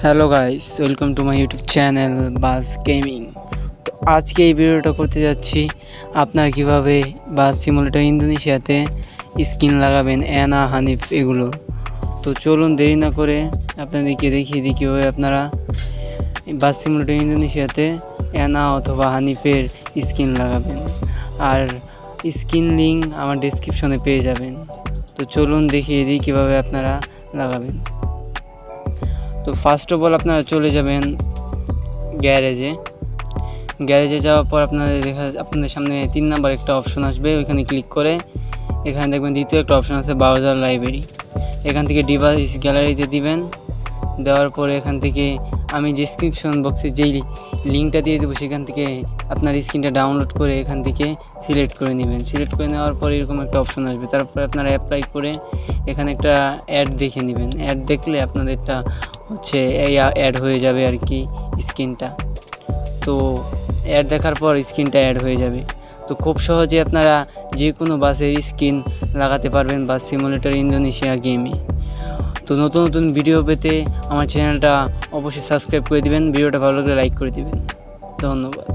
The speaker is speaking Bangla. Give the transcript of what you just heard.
Hello guys, welcome to my YouTube channel bus gaming. তো আজকে এই ভিডিওটা করতে যাচ্ছি আপনার কিভাবে বাস সিমুলেটর ইন্দোনেশিয়াতে স্কিন লাগাবেন, অ্যানা, হানিফ এগুলো। তো চলুন দেরি না করে আপনাদেরকে দেখিয়ে দিই কীভাবে আপনারা বাস সিমুলেটর ইন্দোনেশিয়াতে অ্যানা অথবা হানিফের স্কিন লাগাবেন। আর স্কিন লিঙ্ক আমার ডেসক্রিপশনে পেয়ে যাবেন। তো চলুন দেখিয়ে দিই কীভাবে আপনারা লাগাবেন। তো ফার্স্ট অফ অল আপনারা চলে যাবেন গ্যারেজে যাওয়ার পর আপনাদের সামনে 3 নাম্বার একটা অপশন আসবে, ওইখানে ক্লিক করে এখানে দেখবেন দ্বিতীয় একটা অপশন আছে ব্রাউজার লাইব্রেরি। এখান থেকে ডিভাইস গ্যালারিতে দিবেন। দেওয়ার পরে এখান থেকে আমি ডেসক্রিপশন বক্সে যেই লিঙ্কটা দিয়ে দেবো সেখান থেকে আপনার স্ক্রিনটা ডাউনলোড করে এখান থেকে সিলেক্ট করে নেবেন। সিলেক্ট করে নেওয়ার পরে এরকম একটা অপশন আসবে, তারপরে আপনারা অ্যাপ্লাই করে এখানে একটা অ্যাড দেখে নেবেন। অ্যাড দেখলে আপনাদেরটা এই অ্যাড হয়ে যাবে আর কি স্ক্রিনটা। তো অ্যাড দেখার পর স্ক্রিনটা অ্যাড হয়ে যাবে। তো খুব সহজে আপনারা যে কোনো বাসের স্ক্রিন লাগাতে পারবেন বাস সিমুলেটর ইন্দোনেশিয়া গেমে। তো নতুন নতুন ভিডিও পেতে আমার চ্যানেলটা অবশ্যই সাবস্ক্রাইব করে দিবেন। ভিডিওটা ভালো লাগলে লাইক করে দিবেন। ধন্যবাদ।